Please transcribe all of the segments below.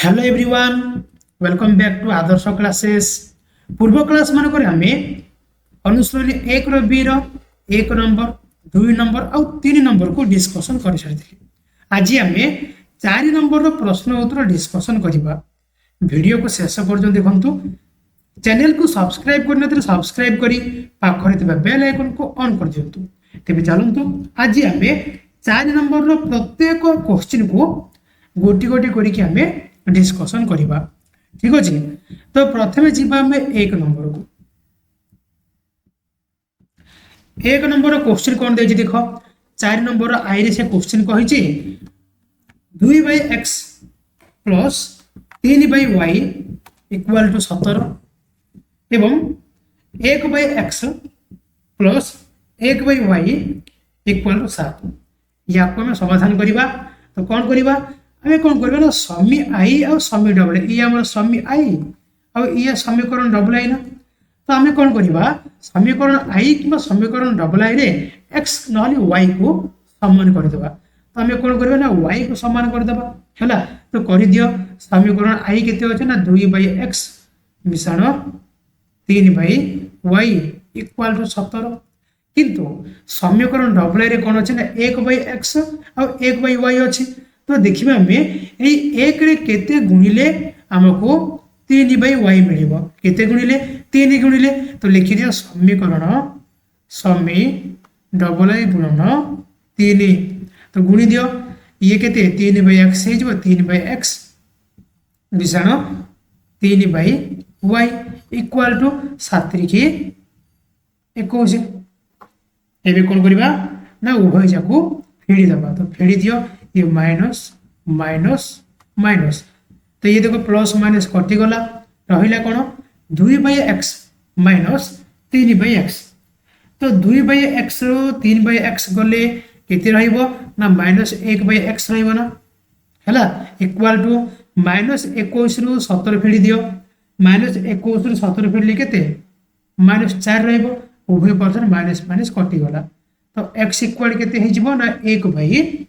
Hello everyone welcome back to Adarsh classes पूर्व class मानक आम अनुश्रेणी एक बी एक नंबर दुई नंबर आउ तीन नंबर को डिस्कसन कर सारी आज आम 4 नंबर प्रश्न उत्तर डिस्कसन करवा वीडियो को शेष पर्यटन देखु चैनल को सब्सक्राइब करने सब्सक्राइब करी पाखरे बेल आइकन को ऑन कर दिंतु तेज चलतु आज आम 4 नंबर प्रत्येक क्वेश्चन को गोटी गोटी करके आम डिस्कसन करवा ठीक अच्छे। तो प्रथम जीवा एक नंबर को एक नंबर क्वेश्चन कौन दे देख 4 नंबर आई रे से क्वेश्चन कही 2/x plus 3/y equal to 17 एवं 1/x plus 1/y equal to 7 या समाधान करवा। तो कौन करवा आम कौन करवा समी आई और समी डबल ये आम समी आई और ये समीकरण डबल आई ना। तो आम कौन करवा समीकरण आई कि समीकरण डबल आई रे एक्स ना वाई को समान करदे। तो आम कौन करवा वाई को समान करदे है। तो कर दियो समीकरण आई केते अच्छे ना 2/x मिश्रण 3/y इक्वल टू 17 किंतु समीकरण डबल आई रे कौन अच्छे ना 1/x और 1/y अच्छे। तो देखिए आम एक रे केते गुणिले आमको 3/y मिलिबो केते गुणिले 3 गुणिले। तो लिखि दियो समीकरण समी डबल आई गुणन 3 तो गुणी दियो ये केते 3/x हे जबो 3/x मिश्रण 3/y इक्वल टू 7 की 21। एबे कोन करबा ना उभय जाको फेड़ी दबा। तो फेड़ी दियो ये माइनस माइनस माइनस तो ये देखो प्लस माइनस कटिगला रहा कौन 2/x माइनस 3/x। तो 2/x रु 3/x गले केते रहिबो ना माइनस 1/x रहिबो ना हैला इक्वल टू माइनस 21 रु 17 फेड़ी दियो माइनस 21 रु 17 फेड़ी केते माइनस 4 रहिबो उभय परसेंट माइनस माइनस कटिगला। तो x इक्वल केते हे जिवो ना 1/4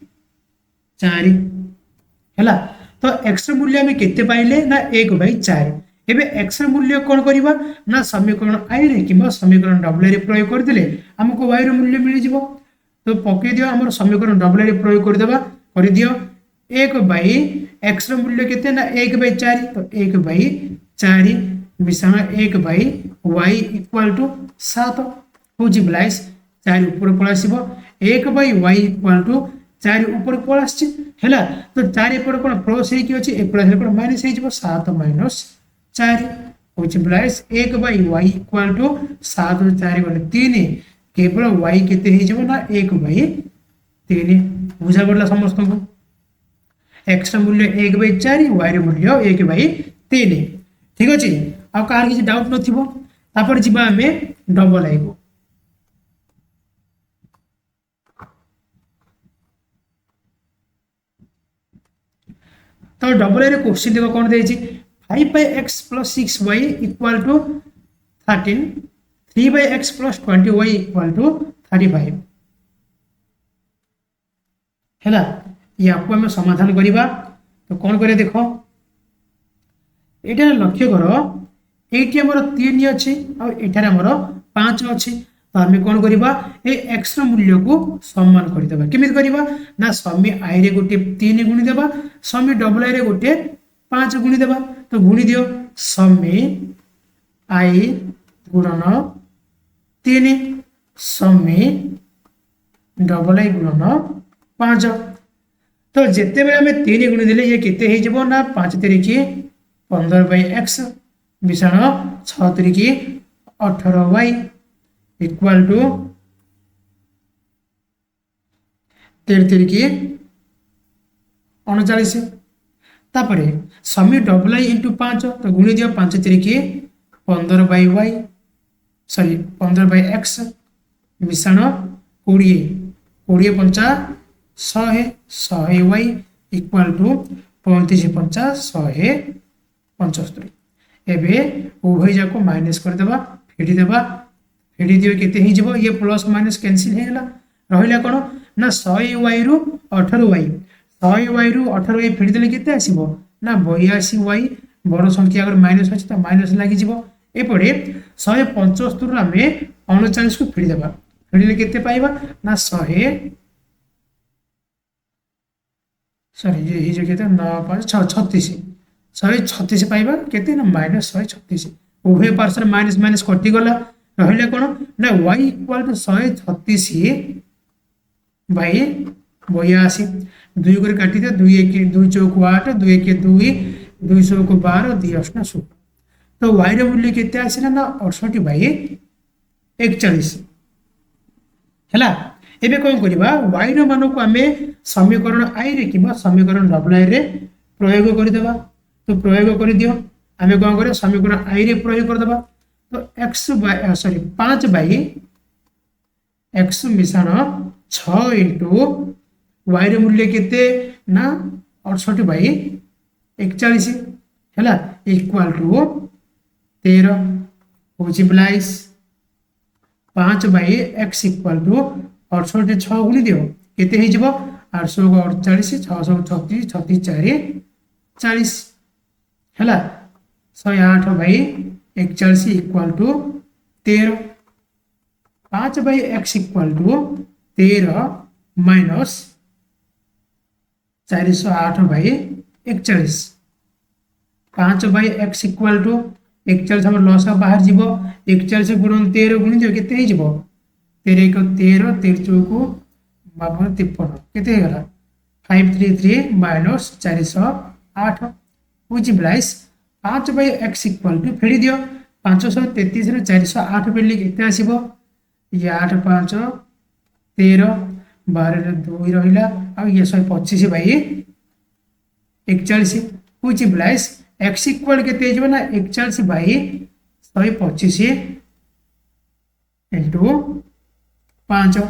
हैला। तो x मूल्य आम केते पाइले ना 1/4। एबे x मूल्य कौन करवा ना समीकरण आई रे कि समीकरण डबल रे प्रयोग करदेले हमको y रो मूल्य मिल जिवो। तो पके दियो हमर समीकरण डबल रे प्रयोग कर देबा कर दियो 1/x रो मूल्य केते ना 1/4। तो 1/4 मिश्रण 1/y इक्वल टू 7 हो जिबलाइस 4 ऊपर पळ आसीबो 1/y इक्वल टू 4 ऊपर पळ आछि हैला। तो 4 एपड़ कोन प्लस हे कि अछि एपड़ हे कोन माइनस हे जिवो 7 माइनस 4 हो जिबलाइस 1/y इक्वल टू 7 + 4 गले 3 केवल y केते हे जिवो ना 1/3 बुझा पड़ला समस्त को x मूल्य 1/4 y मूल्य 1/3 ठीक अछि। आ कार किछि डाउट नथिबो तापर जिबा हमें डबल आई को। तो डबल रे क्वेश्चन देखो कौन देछि 5/x + 6y equal to 13 3/x + 20y equal to 35 हैला। या को हम समाधान करिबा। तो कौन करे देखो एटा लक्ष्य करो एटी हमर 3 अछि और एठारे हमर 5 अछि। तो आम कौन करवा ए एक्स मूल्य को सम्मान करदेबा केमित करवा ना समी आई रे गोटे 3 गुणी देबा समी डबल आई रे गोटे 5 गुणी देबा। तो गुणी दियो समी आई गुणन 3 समी डबल आई गुणन 5। तो जेते बेले हमें 3 गुणी देले ये केते हे जबो ना 5 3 की 15/x मिश्रण 6 3 की 18y इक्वल टू 13 की 39 तापरे समी डबल आई इंटू 5 तो गुणी दियो 5 3 की 15/y सॉरी 15/x मिश्रण 20 20 5 100 इक्वल टू 35 5 175। एबे उभय जाको माइनस कर देबा फेडी देबा फेडी दियो केते ही जबो ये प्लस माइनस कैंसिल हे गेला रहिला कोन ना 100y रु 18y 100y रु 18y फेडी देले केते आसीबो ना 82y बड़ संख्या अगर माइनस अच्छे तो माइनस लगे एपटे 175 आम 39 को फेड़देवा फेड़े के ना 100 सरी ये जो कहते 9 5 6 36 136 पाइबा केते ना माइनस 136 उभय पार्श्व माइनस माइनस कटिगला रहा कौन ना y इक्वाल टू 136 बाई 82 दुई को काटी दे 2 1 2 चौक 8 2 1 2 2 100 को 12 2 8 16 तो y रे मूल्य केते आसिला ना 68 बाई 41 हैला एबे कौन करिबा y रो मान को आमे समीकरण i रे किबा समीकरण डबल i रे प्रयोग कर देबा तो प्रयोग कर दियो आमे कौन करे समीकरण i रे प्रयोग कर देबा तो x by sorry 5 by x मिश्रण 6 इंटू y रे मूल्य केते ना 68 बाई 41 हैला इक्वल टू 13 होची plus 5 by x equal to 68 6 गुणी दियो केते हे जिवो 800 को 48 600 को 36 36 4 40 हैला 108 by 41 equal to 13 5 by x equal to 13 minus 408 by 41 5 by x equal to 41 हम लॉस बाहर जीवो 41 गुणन 13 गुणी दियो केते हे जीवो 13 को 13 13 चौको 53 केते हे गला 533 minus 408 which implies 5 by x equal to फेड़ी दियो 533 रे 408 फेड़ले केते आसीबो ये 8 5 13 12 रे 2 रहिला आ ये 125 by 41 which implies x equal केते जेबो ना 41 बाई 125 इनटू 5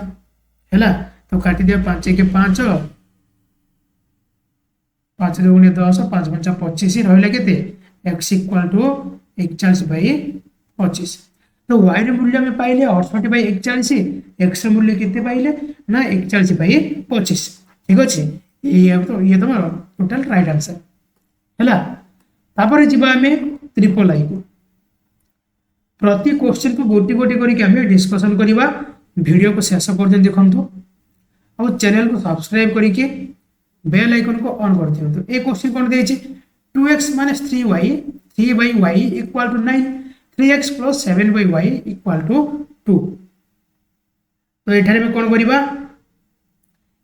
हैला तो काटी दिया 5 के 5 5 दुगुणे 10 5 5 25 रहिला केते x इक्वल टू 41 बाई 25 तो y रे मूल्य में पाइले 68 बाई 41 x रे मूल्य केते पाइले ना 41 बाई 25 ठीक अछि ये तो टोटल राइट आंसर हैला तापर जिबा हमें ट्रिपल आई को प्रति क्वेश्चन को गोटी गोटी करके हमें डिस्कशन करिबा वीडियो को शेष पर्यंत देखंतु और चैनल को सब्सक्राइब करके बेल आइकन को ऑन कर दियो तो ए क्वेश्चन कोन देछि 2x - 3y 3 by y equal to 9 3x + 7 by y equal to 2 तो एठारे में कोन करिबा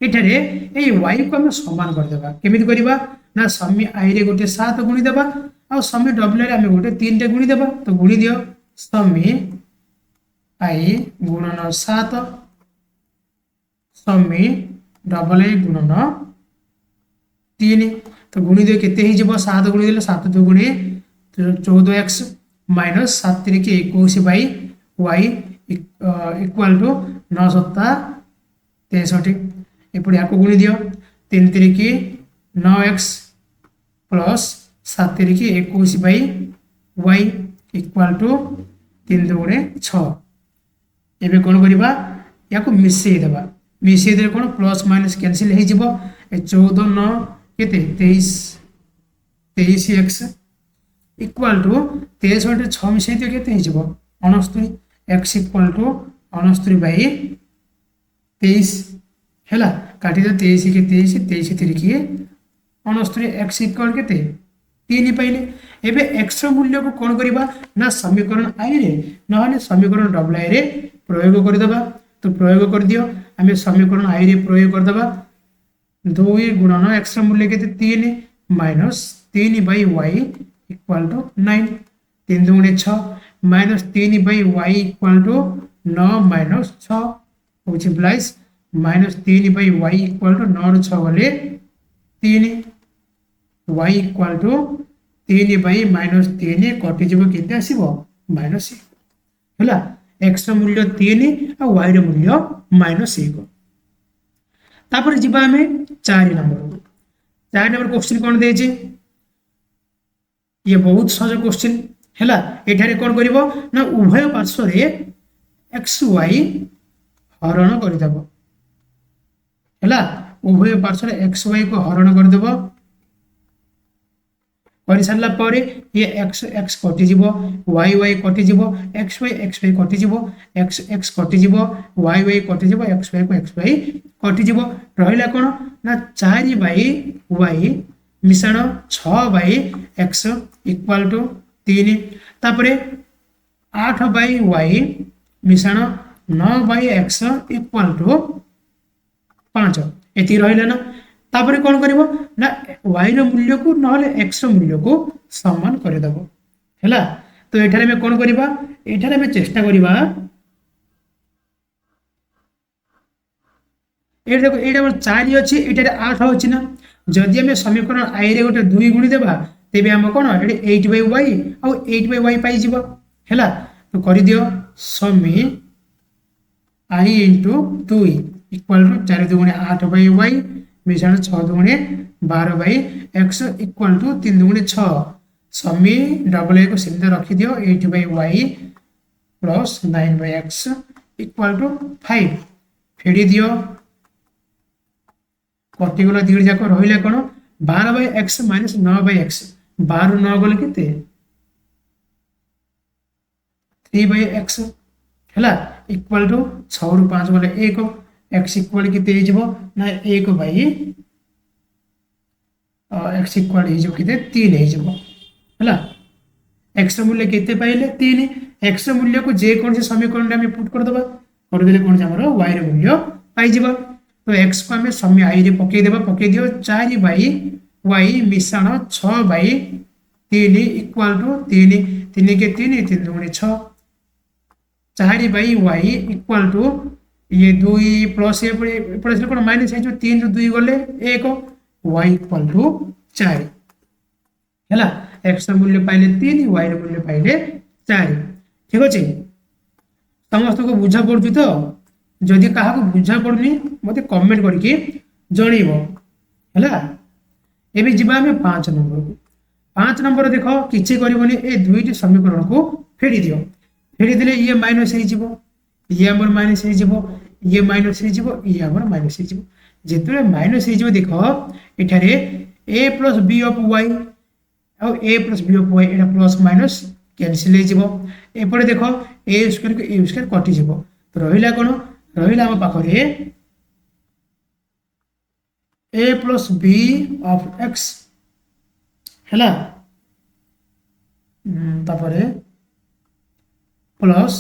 एठारे ए y को हम समान कर देबा केमिति करिबा ना समी i रे गोटे 7 गुणी देबा और समी w रे हम गोटे 3 टे गुणी देबा तो गुणी दियो समी i गुणन 7 समी डबल i गुणन 3 तो गुणी दियो केते ही जिवो 7 गुणी देले 7 2 गुणी 14x माइनस 7 3 के 21 बाई y इक्वल टू 9 7 63 एपडी याको गुणी दियो 3 3 के 9x प्लस 7 3 के 21 बाई y इक्वल टू 3 2 गुणे 6 एबे कोन करिबा याको मिसई दे कोन प्लस माइनस कैंसिल हे जिवो 14 9 केते 23 23x इक्वल टू 63 6 मिसई दियो केते हे जिवो 69 x इक्वल टू 69 बाई 23 हैला काटी दे 23 के 23 23 3 के 69 x इक्वल केते 3 पाइले एबे x रो मूल्य को कोन करिबा ना समीकरण i रे नहले समीकरण डबल i रे प्रयोग कर देबा तो प्रयोग कर दियो हमें समीकरण i रे प्रयोग कर देबा 2 गुणन x रो मूल्य केते 3 minus 3 by y equal to 9 3 दुगुणे 6 minus 3 by y equal to 9 minus 6 which implies minus 3 by y equal to 9 रो 6 गले 3 y equal to 3 by minus 3 कटि जबो केते आसीबो माइनस 1 हैला x रो मूल्य 3 और y रो मूल्य माइनस 1 तापर जिबा हमें 4 नंबर क्वेश्चन कोन दे जे ये बहुत सहज क्वेश्चन हैला एठारे कोन करिवो ना उभय पार्श्व रे x y हरण कर देबो हैला उभय पार्श्व रे x y को हरण कर देबो कर सारा पर ये एक्स एक्स कटिज वाई वाई कटिज एक्स वाई कटिज एक्स एक्स कटिज वाई वाई कटिज एक्स वाई कटिज रहा कौन ना 4 बाई वाई मिशाण 6 बाई एक्स इक्वाल टू 3 तापर 8 बाई वाई मिशाण 9 बाई एक्स इक्वाल टू 5 ये रहा ना तापर कौन कर ना वाई मूल्य को ना एक्स मूल्य को समान करदेव है तो ये कौन करवा ये चेष्टा करवा ये देखो ये 4 अच्छी ये 8 अच्छी ना जदि आम समीकरण आई रे गोटे 2 गुणी देवा तेज आम कौन ये 8 बाई वाई आउ 8 बाई वाई पाई है तो कर दियो समी आई इंटू 2 इक्वाल टू 4 दुगुणे 8 बाई वाई मिशाण 6 दुगुणे 12 बाई एक्स इक्वाल टू 3 दुगुणे 6 समी डबल ए को सीधे रखी दियो 8 by y plus 9 by x equal to 5 फेड़ी दियो कटिगला दुई जाक रहा कौन 12 by x minus 9 by x 12 9 गले केते 3 बाई एक्स है इक्वाल टू 6 रु 5 गले 1 एक्स इक्वाल केते ना 1 बाई एक्स इक्वाल के 3 है एक्स मूल्य केते पाइले 3 एक्स मूल्य को जेकोसी समीकरण में पुट करदे करदे कौन आम वाई मूल्य पाई तो एक्स को आम समी आई रे पकई दियो 4 बाई वाई मिशाण 6 बाई 3 इक्वाल टू 3 3 के 3 3 दुगुणे 6 4 बाई वाई इक्वाल टू ये 2 प्लस एपटे कौन माइनस है 3 रू 2 गले 1 वाई इक्वाल टू 4 है एक्स मूल्य पाइले 3 वाई मूल्य पाइले 4 ठीक अच्छे समस्त को बुझा पड़ू तो जदि क्या बुझा पड़नी मत कमेंट करके जनइब है एबे जीवा आम 5 नंबर को 5 नंबर देख किसी करनी ए दुईटी समीकरण को फेड़ी दियो फेड़ी देले ये माइनस ये आमर माइनस ये माइनस ये आमर माइनस जिते माइनस देख एठारे a plus b of y आ a plus b of y एटा प्लस माइनस कैंसिल एपटे देख ए स्क्वायर कटिज तो रहा कौन रहा आम पाखे ए प्लस बी ऑफ एक्स है प्लस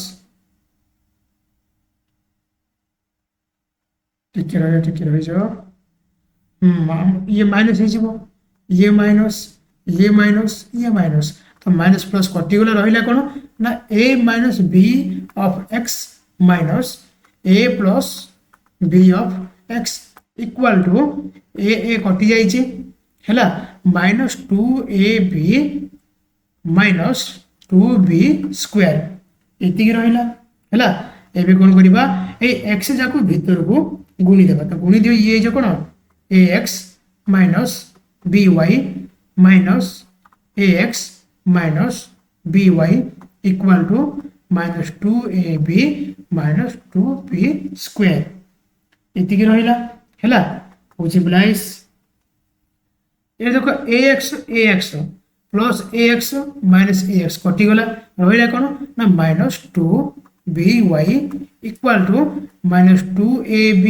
टिके रही जाओ ये माइनस ये माइनस ये माइनस ये माइनस तो माइनस प्लस कटिगला रहा कौन ना a minus b of x minus a plus b of x equal to a कटि जाइए minus 2ab minus 2b square ये रहा है कौन करवा एक्स जाक भीतर को गुणी देवा तो गुणी दियो ये जो कौन a x minus b y minus a x minus b y equal to minus 2ab minus 2b square ये रहा है बुझिप्लाइस ये देखो a x plus a x minus a x कटिगला रहा कौन ना minus 2b y equal to minus 2ab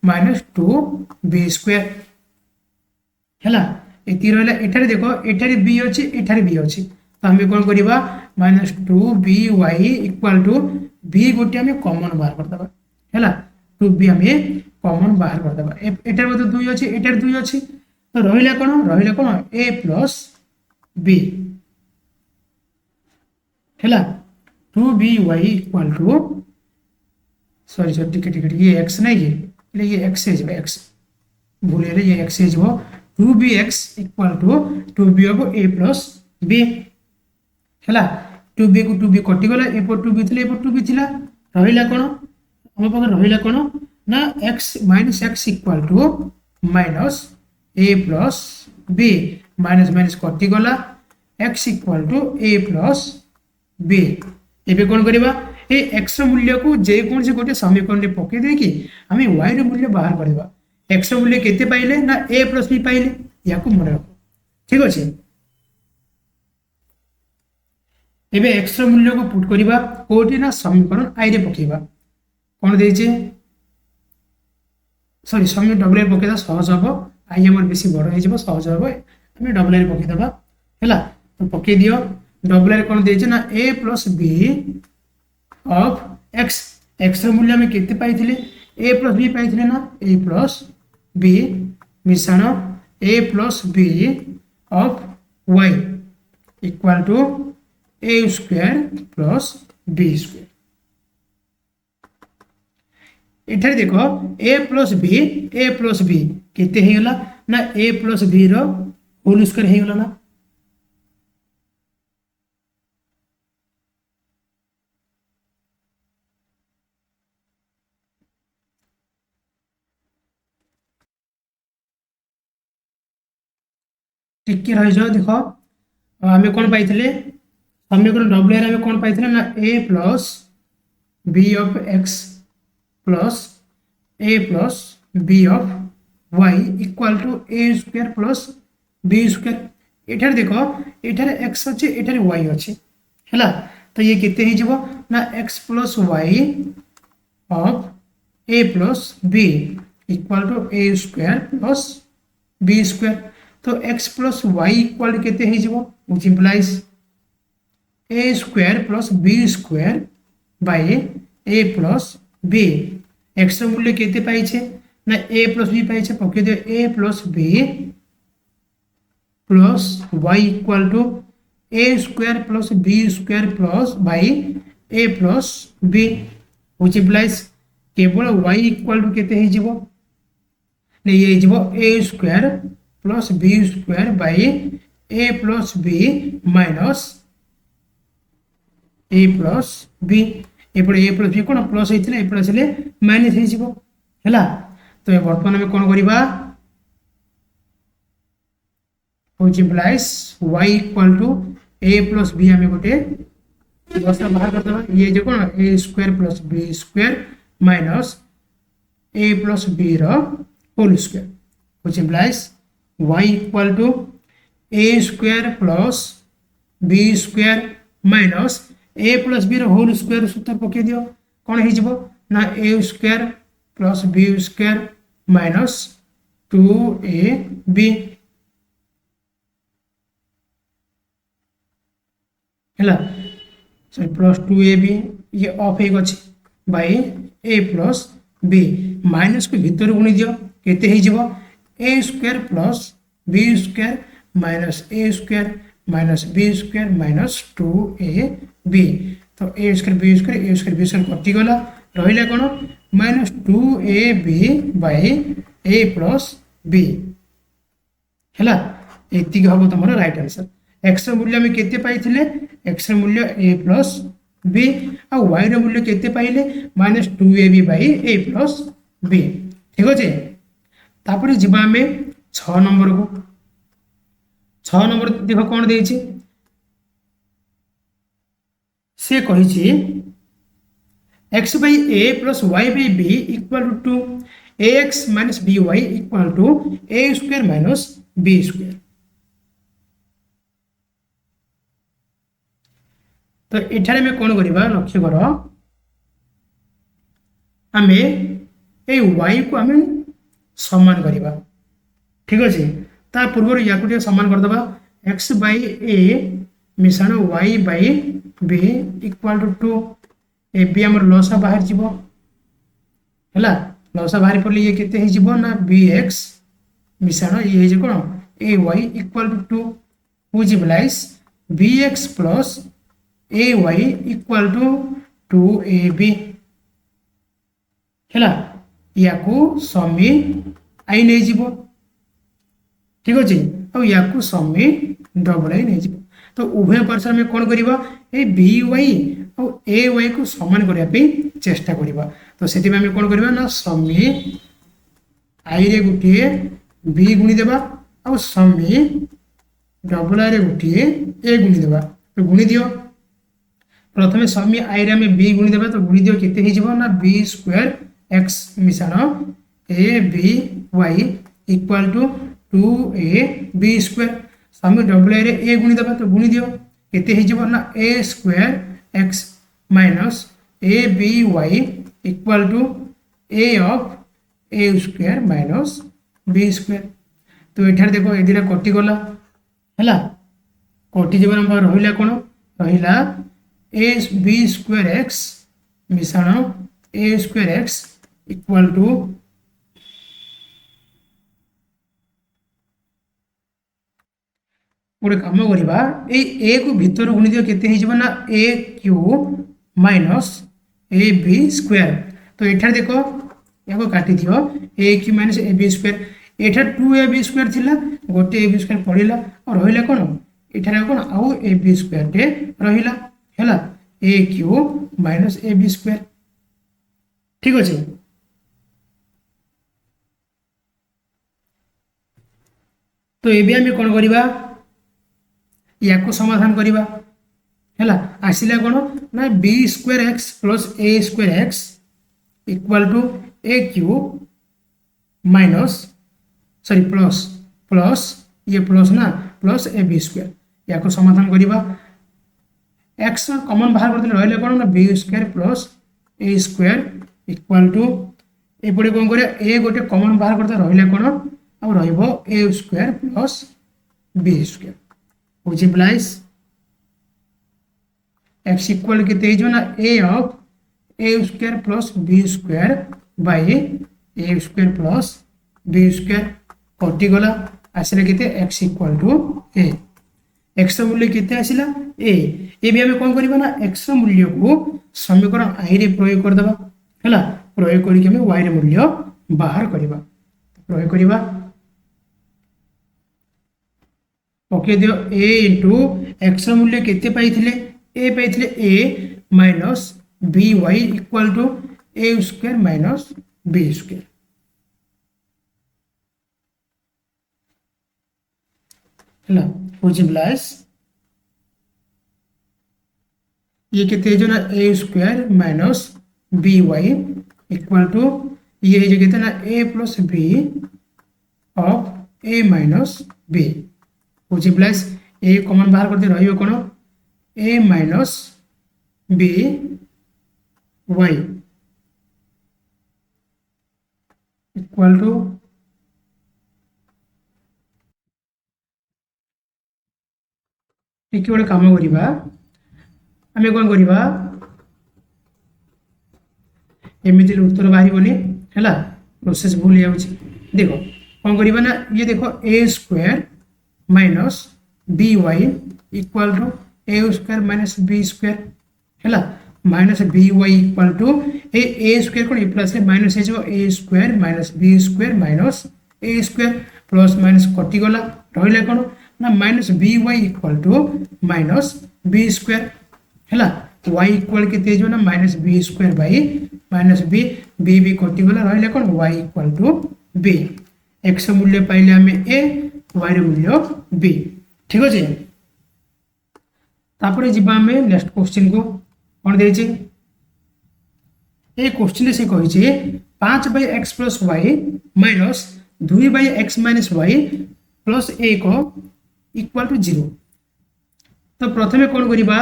minus 2b square है ये रहा एठारे देखो एठारे बी अच्छी एठारे बी अच्छी तो आम कौन करवा minus 2b y equal to b गोटे आम कमन बाहर करदे है 2b आम कमन बाहर करदे एटार मध्य 2 अच्छी एटार 2 अच्छी तो रहा कौन ए प्लस बी है 2b y equal to sorry टिके ये एक्स नहीं ये एक्स एक्स भूल ये x 2bx equal to 2b of a plus b है 2b को 2b कटिगला एपट 2b थी एपट 2b थी रहा कौन आम पाखे रहा कौन ना x minus x equal to minus a plus b minus minus कटिगला x equal to a plus b एबे कौन करवा ए एक्स मूल्य को जेकोसी गोटे समीकरण में पकई देकी आम वाई मूल्य बाहर करवा एक्स मूल्य केते पाइले ना ए प्लस बी पाइले या मन रख ठीक अच्छे एबे x ର मूल्य को पुट करिबा कोठी ना समीकरण i रे पकेबा कोन देइचे सॉरी समी डबल ए पकेदा सहज हबो i हमर बेसी बड़ हे जबो सहज हबो हम डबल ए पके दबा हैला तो पके दियो डबल ए कोन देइचे ना a + b of x x ର मूल्य हम केते पाइथिले a + b पाइथिले ना a + b मिश्रण a + b of y equal to a square plus b square एठारे देखो a प्लस b केते हे गला ना a प्लस b रो होल स्क्वायर हे गला ना टिके रह जाओ देखो हमें कौन पाइथिले समीकरण डबल ए हमें कौन पाइथिले ना a plus b of x plus a plus b of y equal to a square plus b square एठारे देखो एठारे x अछि एठारे y अछि हैला तो ये केते हे जबो ना x plus y of a plus b equal to a square plus b square तो x प्लस y इक्वल केते हे जबो which implies a square plus b square by a plus b x ର मूल्य केते पाइ छे ना a प्लस b पाइ छे पके दे a plus b plus y equal to a square plus b square plus by a plus b which implies केवल y इक्वल टू केते हे जबो ने ये जबो a square plus b square by a plus b minus a plus b एपड़े a plus b कोन plus हेतिले एपड़े आसले माइनस हे जिवो हैला तो ए वर्तमान में कोन करिबा which implies y equal to a plus b हमें गोटे दोस्ता बाहर कर देबा ये जो कोन a square plus b square minus a plus b रो whole square which implies y equal to a square plus b square minus a plus b रो होल स्क्वायर सूत्र पके दियो कोन हे जिवो ना a square plus b square minus 2ab हैला सॉरी प्लस 2ab ये ऑफ हे गछि by a plus b minus को भीतर गुणी दियो केते हे जिवो a square plus b square minus a square minus b square minus 2ab तो a स्क्वायर b स्क्वायर कटि गला रहिला कोन minus 2ab by a plus b हैला एति हबो तमरो राइट आंसर x ର मूल्य हम केते पाइथिले x ର मूल्य a प्लस b आ y ର मूल्य केते पाइले minus 2ab by a plus b ठीक अछि तापर जिबा हमें 6 नंबर को 6 नंबर देखो कोन देछि से कहि छी x by a plus y by b equal to ax minus by equal to a square minus b square तो एठारे में कोन करिबा लक्ष्य करो हमें ए y को हमें समान करिबा ठीक अछि ता पूर्व या को समान कर दबा x by a मिश्रण y by b equal to 2 a b हमर लसा बाहर जीवो हैला लसा बाहर पड़ले ये केते हे जीवो ना bx मिश्रण ये हे जे कोन ay equal to 2 which implies bx plus ay equal to 2ab हैला याकू समी आई नै जीवो ठीक अछि आ याकू समी डबल आई नै जीवो तो उभय पार्श्व में कोन करिबा ए by और ay को समान करिया पे चेष्टा करिबा तो सेति में हम कोन करिबा ना समी i रे गुटिए b गुणी देबा और समी डबल i रे गुटिए a गुणी देबा तो गुणी दियो प्रथमे समी i रे हम b गुणी देबा तो गुणी दियो केते हे जिवो ना b स्क्वायर x मिश्रण a b y equal to 2ab square समी डबल i रे a गुणी देबा तो गुणी दियो केते हे जिवो ना a square x minus a b y equal to a of a square minus b square. तो एठार देखो ए दिना कटि गला हैला कटि जीवन नंबर रहिला कोन रहिला a b स्क्वायर x मिश्रण a square x equal to गोटे कम करवा ए को भितर गुणी दियो केते हे ना a q minus a b square. तो एठार देखो या काटी दियो a q minus a b square एठार 2ab स्क्वायर थिला गोटे ए बी स्क्वायर पड़िला और रहिला कोन एठार कोन आउ ए बी स्क्वायर टे रहिला हैला a q minus a b square ठीक अछि। तो एबे हम कोन करबा या को समाधान करबा हैला आसिला कोन ना b square x plus a square x equal to a cube minus sorry plus plus ये प्लस ना प्लस ए बी स्क्वायर या को समाधान करबा x कॉमन बाहर कर देले रहले कोन ना b square plus a square equal to ए पडे कोन करे a गोटे कॉमन बाहर करते रहले कोन अब रहइबो a square plus b square which implies x equal किते जो ना a of a square plus b square by a square plus b square कटि गला आसिला किते x equal to a x मूल्य किते आसिला a ए भी हम कोन करबा ना x मूल्य को समीकरण i रे प्रयोग कर देबा हैला प्रयोग करी के हम y रे मूल्य बाहर करबा प्रयोग करबा ओके दियो a इंटू x मूल्य केते पाइथिले a पाइथिले a minus by equal to a square minus b square हैला व्हिच इम्प्लाइज ये केते जो ना a square minus by equal to ये जो केते ना a plus b of a minus b which implies a common बाहर करते रहियो कोन a minus b y equal to एक गोटे काम करबा हमें कोन करबा एमिति उत्तर बाहरिबोनी हैला प्रोसेस भूल जाउची देखो कोन करबा ना ये देखो a square minus b y equal to a square minus b square हैला minus b y equal to a square कोन प्लस माइनस जो a square minus b square minus a square plus minus कटि गला रहिले कोन ना minus b y equal to minus b square हैला y equal केते जो ना minus b square by minus b b कटि गला रहिले कोन y equal to b x मूल्य पाइले हमें a y रे मूल्य b ठीक अछि। तापरे जिबा हमें नेक्स्ट क्वेश्चन को कोन देछि ए क्वेश्चन से कहि छै 5/x + y minus 2/x - y plus 1 equal to 0। तो प्रथमे कोन करिबा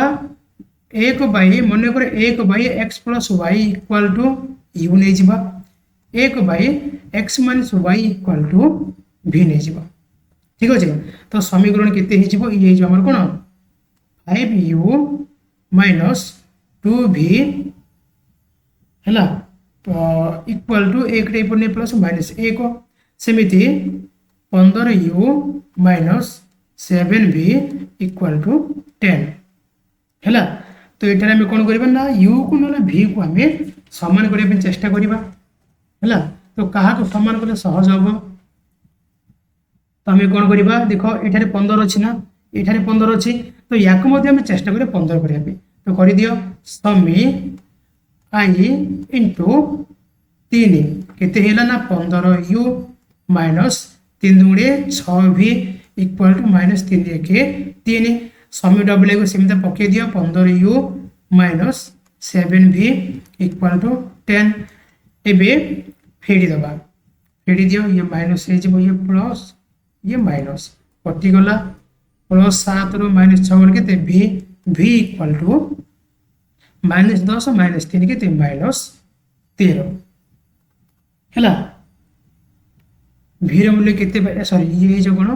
1 मन करे 1/x + y equal to u नै जिबा 1/x - y equal to v नै जिबा ठीक अछि। तो समीकरण केते हि जिवो ये जो हमर कोन 5u - 2v हैला इक्वल टू 1 रे पने प्लस माइनस 1 सेमिति 15u - 7v इक्वल टू 10 हैला। तो एठारे हम कोन करबा ना u को नले v को हमें समान करे पे चेष्टा करबा हैला। तो कहा को समान करले सहज होबो तो हमें कौन करबा देखो एठारे 15 अछि ना एठारे 15 अछि तो याको मध्ये हम चेष्टा करे 15 करिया पे तो करि दियो समी i इनटू 3 केते हेला ना 15u माइनस 3 दुणे 6v इक्वल टू माइनस 3 के 3 समी डबल को सेमते पके दियो 15u minus 7v equal to 10 एबे फेडी दबा फेडी दियो ये माइनस हे जे ये प्लस ये माइनस कटि गला प्लस 7 रु माइनस 6 के v v इक्वल टू -10 -3 के -13 है v मूल्य के सॉरी ये जो कौन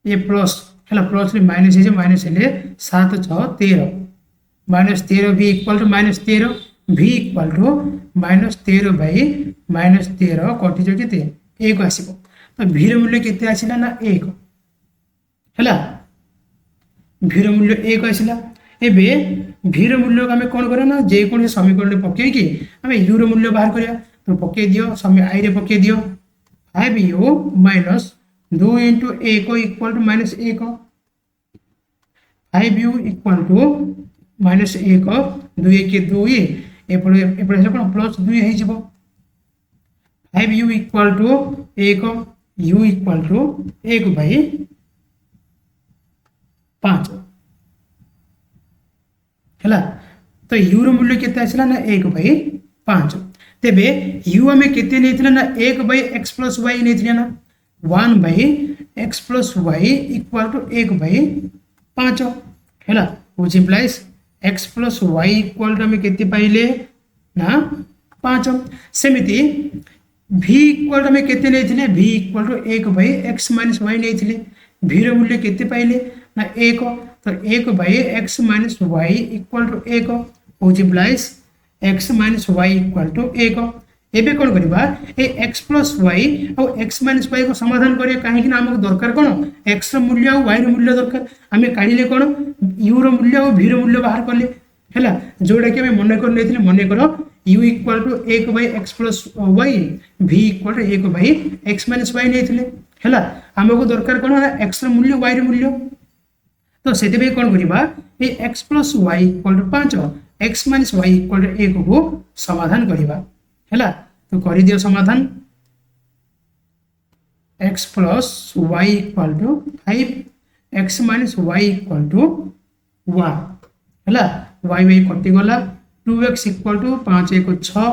ये प्लस है प्लस माइनस है माइनस है 7 6 13 -13 v equal to -13 v equal to -13 by -13 कटि जो के 1 आसीबो तो v मूल्य केते आसिला ना 1 है v मूल्य 1 आसिला एबे v मूल्य को आम कौन करा ना जेको समीकरण पकई कि आम u मूल्य बाहर करिया तो पकई दियो समय i रे पकई दियो 5u minus 2 into 1 equal to -1 5u equal to -1 2 के 2 एपड़े एपड़े कोन प्लस 2 हे जिवो 5u equal to 1 u equal to 1 by 5 है तो u रो मूल्य केते आसिला ना 1 बाई 5 तेबे u हमें केते नेथिला ना 1 बाई x प्लस y नेथिला ना 1 by x plus y equal to 1 by 5 है which implies x plus y equal to हमें केते पाइले ना 5 सेमिति v इक्वल टू हमें केते नेथिले v equal to 1 by x minus y नेथिले v रो मूल्य केते पाइले ना 1 तो 1 by x minus y equal to 1 which implies x minus y equal to 1 एबे कोन करबा ए x प्लस y और x माइनस y को समाधान करिया काहे कि ना हमक दरकार कोन x रो मूल्य और y रो मूल्य दरकार हमें काढिले कोन u रो मूल्य और v रो मूल्य बाहर करले हैला जोडा के हमें मने करो u equal to 1 by x plus y v equal to 1 by x minus y नेथिले हैला हमको दरकार कोन x रो मूल्य y रो मूल्य तो सेते बे कोन करबा ए x plus y equal to 5 x minus y equal to 1 को समाधान करबा हैला तो करि दियो समाधान x plus y equal to 5 x minus y equal to 1 हैला y बाई कटि गला 2x equal to 5 1 6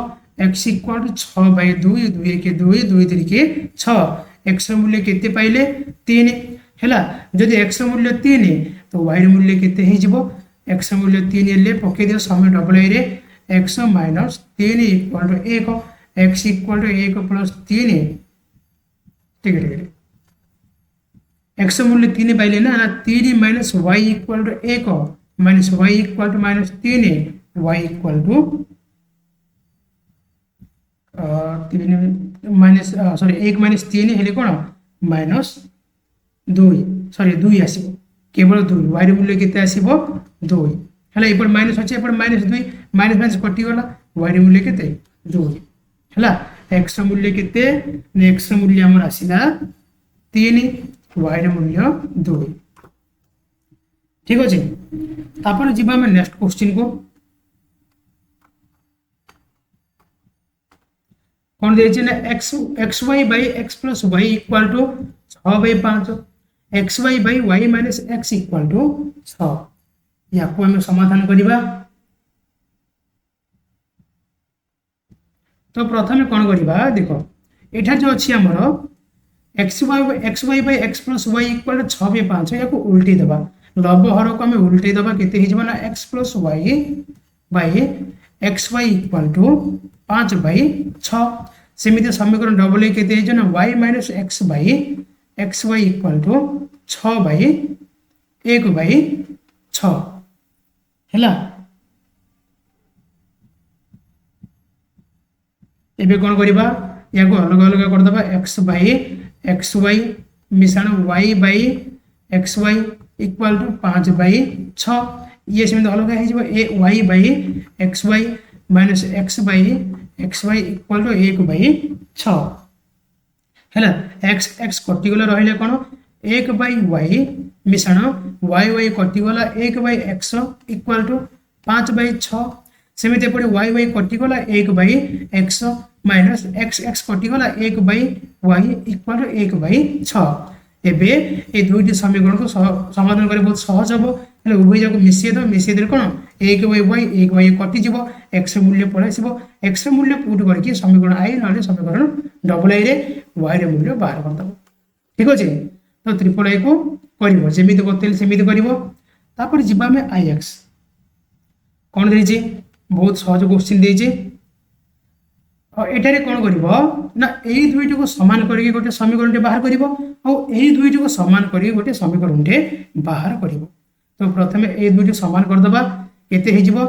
x equal to 6 by 2 2 के 2 2 3 के 6 x रो मूल्य केते पाइले 3 हैला जदि x रो मूल्य 3 तो y रो मूल्य केते हे जिवो x रो मूल्य 3 ले पके दियो समय डबल i रे x minus 3 equal to 1 x equal to 1 plus 3 ठीक है x मूल्य 3 पाइले ना 3 minus y equal to 1 minus y equal to minus 3 y equal to 3 minus sorry 1 minus 3 हेले कोन माइनस 2 सॉरी 2 आसीबो केवल 2 y मूल्य केते आसीबो 2 हैला एपर माइनस अछि एपर माइनस 2 माइनस माइनस कटि गला y मूल्य केते 2 हैला x मूल्य केते x मूल्य हमर आसीला 3 y मूल्य 2 ठीक अछि तापर जिबा हम नेक्स्ट क्वेश्चन को कौन दे छै ना xy by x plus y equal to 6 by 5 xy by y minus x equal to 6 या को हम समाधान करिबा तो प्रथमे कौन करिबा देखो एठा जो अछि हमर xy by x plus y equal to 6 by 5 या को उल्टी देबा लब हर को हमें उल्टी देबा केते हिजबा ना x plus y by xy equal to 5 by 6 सेमिति समीकरण डबल ए केते हिजो ना y minus x by xy equal to 6 by 1 by 6 हैला एबे कोन करिबा या को अलग अलग कर दबा x by xy मिश्रण y by xy equal to 5 by 6 ये सेमिति अलग हे जिवो a y by xy minus x by xy equal to 1 by 6 हैला x x कटि गला रहिले कोन 1 by y मिश्रण y y कटि गला 1 by x equal to 5 by 6 सेमिति पड़े y y कटि गला 1 by x minus x x कटि गला 1 by y equal to 1 by 6 एबे ए दुईटी समीकरण को समाधान करे बहुत सहज हबो हेले उभय जाको मिसिए दे कोन 1 by y 1 by कटि जिवो x मूल्य पळाइसिबो x मूल्य पुट करके समीकरण i नले समीकरण डबल i रे y रे मूल्य बाहर कर दबो ठीक अछि तो ट्रिपल आई को करिवो जेमिति बतेल सेमिति करिवो तापर जिबा में आई एक्स कोन देछि बहुत सहज क्वेश्चन देछि और एटारे कोन करिवो ना एई दुईटी को समान करके गोटे समीकरण बाहर करिवो और एई दुईटी को समान करके गोटे समीकरण बाहर करिवो तो प्रथमे एई दुईटी समान कर दबा केते हे जिवो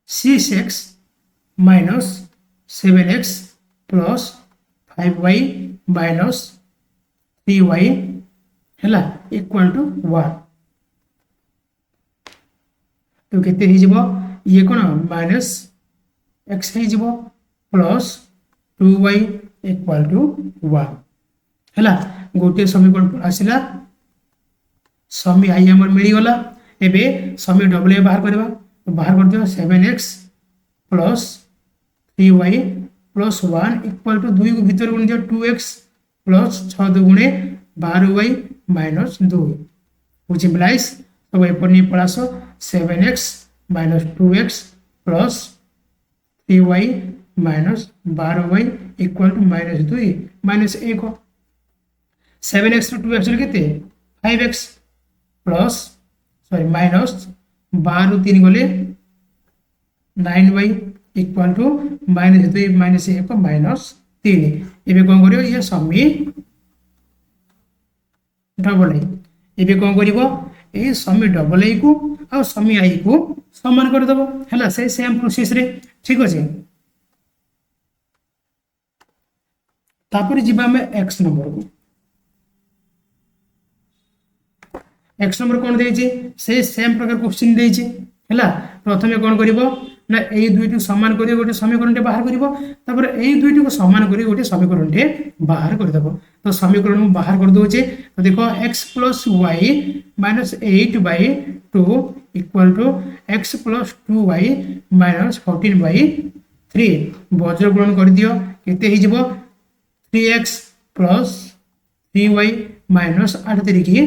6x minus 7x plus 5y minus 3y हैला इक्वल टू 1 तो केते हे जिवो ये कोन माइनस x हे जिवो प्लस 2y इक्वल टू 1 हैला गोटे समीकरण आसिला समी आई हमर मिली गला एबे समी डबल ए बाहर करबा तो बाहर कर दियो 7x plus 3y plus 1 equal to 2 को भीतर गुण दियो 2x प्लस 6 दुगुणे 12y माइनस 2 व्हिच इंप्लाइज तो एपर नि पलासो 7x minus 2x plus 3y minus 12y equal to minus 2 minus 1 7x to 2x केते 5x प्लस सॉरी माइनस 12 3 गले 9y equal to minus 2 minus 1 minus 3 एबे कोन करियो ये समी डबल आई एबे कोन करिवो ए समी डबल आई को आ समी आई को समान कर दबो हैला से सेम प्रोसेस रे ठीक अछि तापर जिबा में x नंबर को x नंबर कोन देछि से सेम प्रकार क्वेश्चन देछि हैला प्रथमे कोन करिवो ना एई दुईटी समान करी गोटे समीकरण बाहर करिवो तापर एई दुईटी को समान करी गोटे समीकरण बाहर कर देबो तो समीकरण बाहर कर दोचे तो देखो x + y - 8/2 equal to x + 2y - 14/3 वज्र गुणन कर दियो केते हे जिवो 3x + 3y - 8 तरीके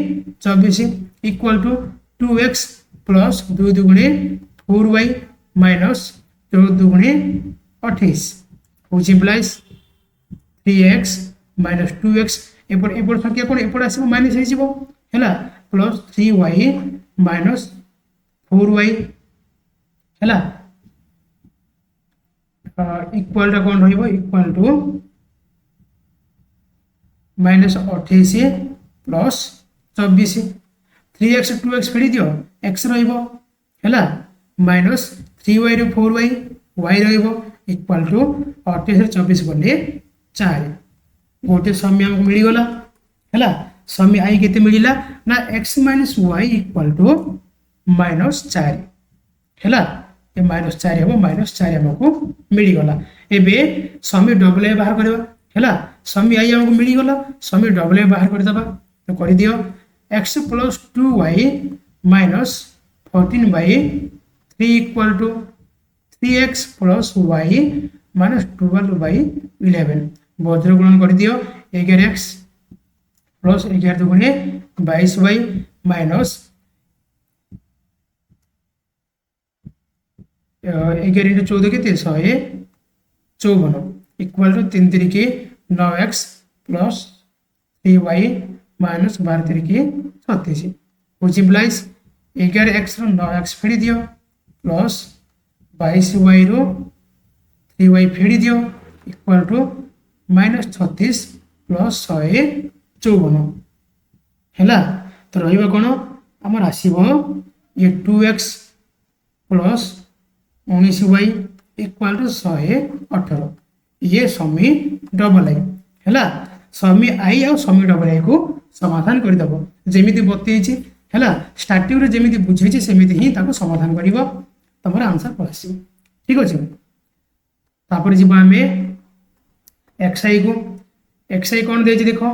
24 इक्वल टू 2x प्लस 2 दुगुणे 4y माइनस 4 दुगुणे 28 which implies 3x minus 2x एपर संख्या कोन एपर आसीबो माइनस हे जिवो हैला प्लस 3y माइनस 4y हैला इक्वल टा कोन होइबो equal to minus 28 plus 24 3x 2x फेडी दियो x रहिबो हैला माइनस 3y रे 4y y रहिबो इक्वल टू 28 रे 24 गले 4 गोटे समी हमको मिली गला हैला समी आई केते मिलिला ना x - y इक्वल टू -4 हैला ये -4 हेबो -4 हमको मिली गला एबे समी डबल ए बाहर करबा हैला समी आई हमको मिली गला समी डबल ए बाहर कर दबा तो कर दियो x + 2y - 14/3 equal to 3x + y - 12/11 वज्र गुणन कर दियो 11x प्लस 11 दुगुणे 22y माइनस 11 × 14 केते 154 इक्वल टू 3 तरीके 9x प्लस 3y माइनस 12 तरीके 36 which implies 11x row 9x फेडी दियो प्लस 22y रो 3y फेडी दियो इक्वल टू -36 प्लस 154 हैला तो रहिबा कोन हमर आसीबो ये 2x plus 19y equal to 118 ये समी डबल आई हैला समी आई और समी डबल आई को समाधान कर दबो जेमिति बतेछि हैला स्टार्टिंग रे जेमिति बुझेछि सेमिति ही ताको समाधान करिवो तमर आंसर पसिबो ठीक अछि तापर जिबा हमें xi को xi कोन देछि देखो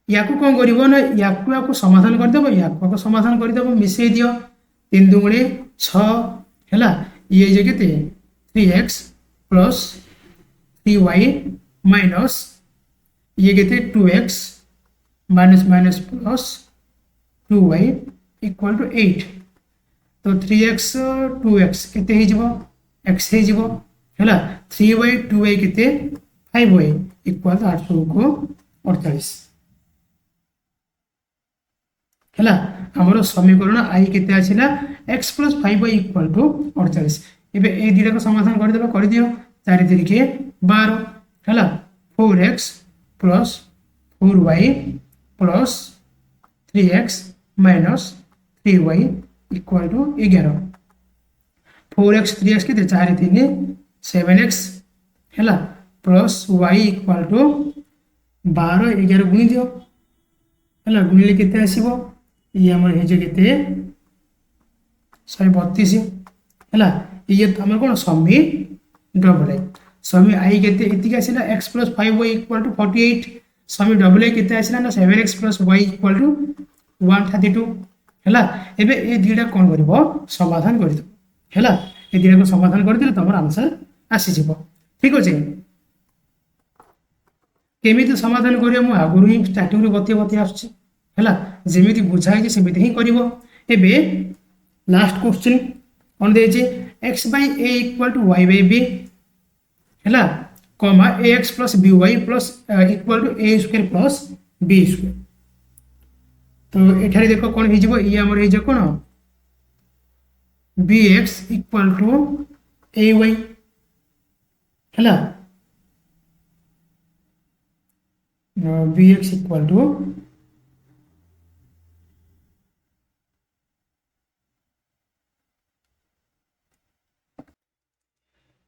याको कोन करिवो ना याको समाधान कर देबो याको समाधान कर देबो मिसै दियो 3 दुगुणे 6 हैला ये जे केते 3x प्लस 3y माइनस ये केते 2x minus minus plus 2y equal to 8 तो 3x 2x केते हे जिवो x हे जिवो है 3y 2y के 5y इक्वल 8 को 48 है आमर समीकरण आई के आसला x plus 5y equal to 48 एबे ए दुटा को समाधान कर दियो 4 3 के 12 है 4x plus 4y plus 3x minus 3y equal to 11 4x 3x के 4 3 7x है प्लस y इक्वल टू 12 11 गुणी दियो है गुणिले केते आसीबो ये हमर हे जे केते 132 है ये हमर कोन समी डबल आई समी आई केते इतिका आसीला x plus 5y equal to 48 समी डबल आई केते आसीला ना 7x plus y equal to 132 है एबे ए दुटा कोन करबो समाधान कर दो है ए दुटा को समाधान कर दिले तमर आंसर आसी जिवो ठीक अछि केमिति समाधान करियो मु आगुरु ही स्टार्टिंग रे बते आछी है जेमिति बुझाई सेमिति ही करिवो एबे लास्ट क्वेश्चन कोन देछि x by a equal to y by b है comma ax plus by plus equal to a square plus b square तो एठारे देखो कोन हे जिवो ये हमर हे जे कोन bx इक्वल टू ay है bx इक्वल टू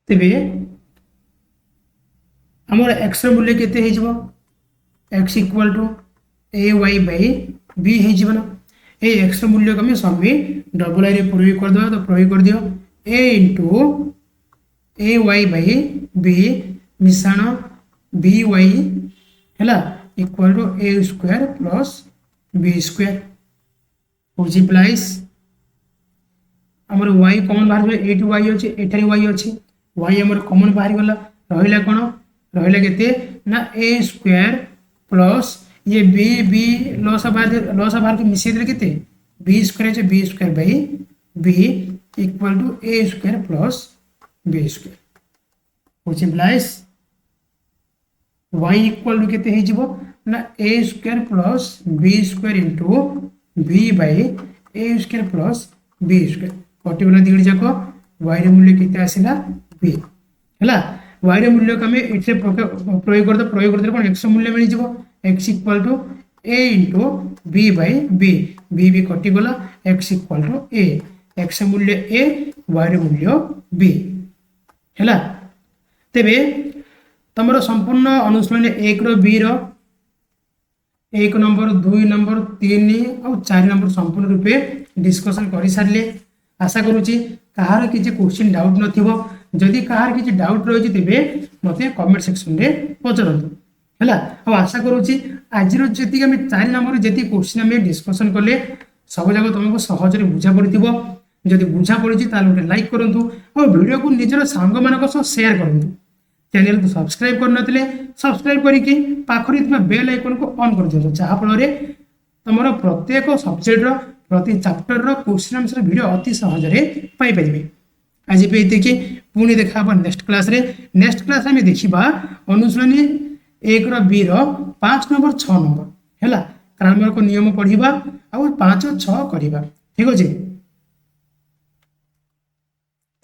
तेबे हमर x र मूल्य केते हे जिवो x equal to ay by b हे जिवो ना ए x र मूल्य को हम समी डबल आई रे प्रयोग कर दो तो प्रयोग कर दियो a into ay by b मिश्रण by है equal to a square plus b square which implies हमर y कॉमन बाहर गले 8y अछि एठारे y अछि y हमर कॉमन बाहर गला रहिला कोन रहिला केते ना a स्क्वायर प्लस ये b लॉस बाहर के मिसे दे केते b स्क्वायर है b square by b equal to a square plus b square which implies y equal to केते हे जिवो ना a square plus b square into b by a square plus b square particular दिगड़ी जाको y रे मूल्य केते आसीला b हैला y रे मूल्य को हम एठे प्रयोग करते कोन x मूल्य मिल जिवो x equal to a into b by b b कटि गला x equal to a x मूल्य a y रे मूल्य b हैला तेबे तमरो संपूर्ण अनुसरण 1 रो b रो 1 नंबर 2 नंबर 3 और 4 नंबर संपूर्ण रूपे डिस्कशन करि सारले आशा करूची कहार किछि क्वेश्चन डाउट नथिबो जदि कहार किछि डाउट रहिछि तेबे मते कमेंट सेक्शन रे पचरंतु हैला अब आशा करूची आज रो जति हम 4 नंबर जति क्वेश्चन हम डिस्कशन करले सब जगह तुमको सहज रे बुझा पड़िथिबो जदि बुझा पड़िछि ताले ओटे लाइक करंतु और वीडियो को निजर संग मानक सह शेयर करंतु चैनल को सब्सक्राइब कर नथिले सब्सक्राइब करिके पाखरि तमे बेल आइकन को ऑन कर दियो जहा फल रे तमरो प्रत्येक सब्जेक्ट रो प्रति चैप्टर रो क्वेश्चन आंसर वीडियो अति सहज रे पाई परिबे आज पे देखि पुनी देखाबो नेक्स्ट क्लास रे नेक्स्ट क्लास में देखिबा अनुसरणी 1 रो b रो 5 नंबर 6 नंबर हैला ग्रामर को नियम पढिबा और 5 6 करिबा ठीक अछि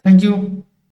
थैंक यू।